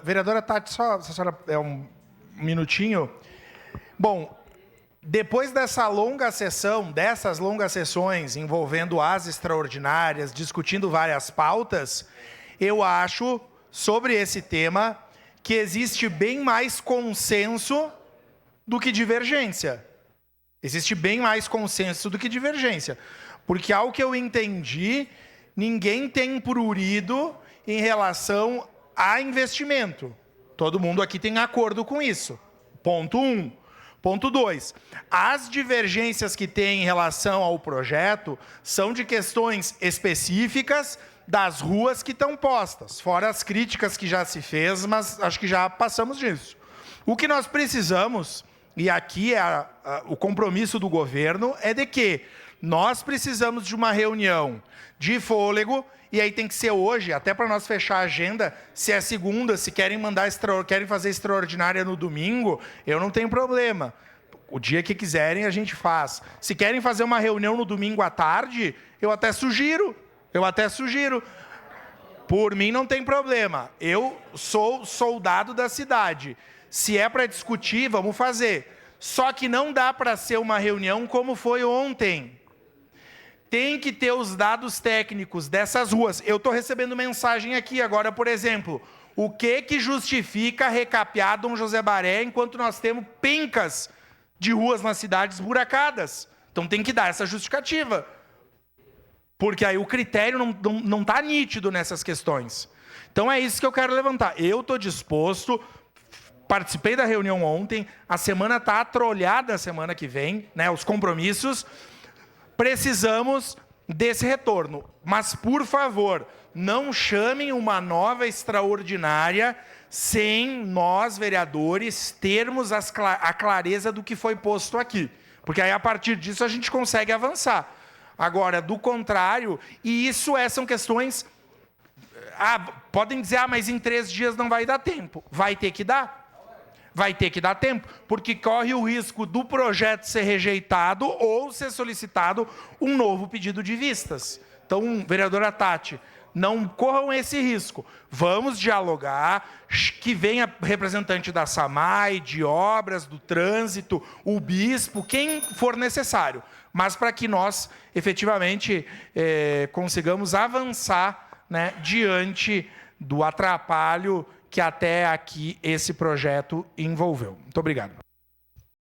Vereadora Tati, só se a senhora um minutinho. Bom, depois dessas longas sessões envolvendo as extraordinárias, discutindo várias pautas, eu acho, sobre esse tema, que existe bem mais consenso do que divergência. Existe bem mais consenso do que divergência. Porque, ao que eu entendi, ninguém tem prurido em relação a investimento. Todo mundo aqui tem acordo com isso. Ponto 1. Ponto 2. As divergências que tem em relação ao projeto são de questões específicas das ruas que estão postas, fora as críticas que já se fez, mas acho que já passamos disso. O que nós precisamos, e aqui é o compromisso do governo, é de que nós precisamos de uma reunião de fôlego, e aí tem que ser hoje, até para nós fechar a agenda, se é segunda, se querem querem fazer extraordinária no domingo, eu não tenho problema. O dia que quiserem, a gente faz. Se querem fazer uma reunião no domingo à tarde, eu até sugiro. Por mim não tem problema. Eu sou soldado da cidade. Se é para discutir, vamos fazer. Só que não dá para ser uma reunião como foi ontem. Tem que ter os dados técnicos dessas ruas. Eu estou recebendo mensagem aqui agora, por exemplo. O que justifica recapear Dom José Baré enquanto nós temos pencas de ruas nas cidades buracadas? Então tem que dar essa justificativa. Porque aí o critério não está nítido nessas questões. Então é isso que eu quero levantar. Eu estou disposto, participei da reunião ontem, a semana está atrolhada a semana que vem, né, os compromissos. Precisamos desse retorno. Mas, por favor, não chamem uma nova extraordinária sem nós, vereadores, termos a clareza do que foi posto aqui. Porque aí, a partir disso, a gente consegue avançar. Agora, do contrário, e isso são questões... podem dizer, mas em 3 dias não vai dar tempo. Vai ter que dar. Vai ter que dar tempo, porque corre o risco do projeto ser rejeitado ou ser solicitado um novo pedido de vistas. Então, vereadora Tati, não corram esse risco. Vamos dialogar, que venha representante da SAMAI, de obras, do trânsito, o bispo, quem for necessário. Mas para que nós, efetivamente, consigamos avançar, né, diante do atrapalho que até aqui esse projeto envolveu. Muito obrigado.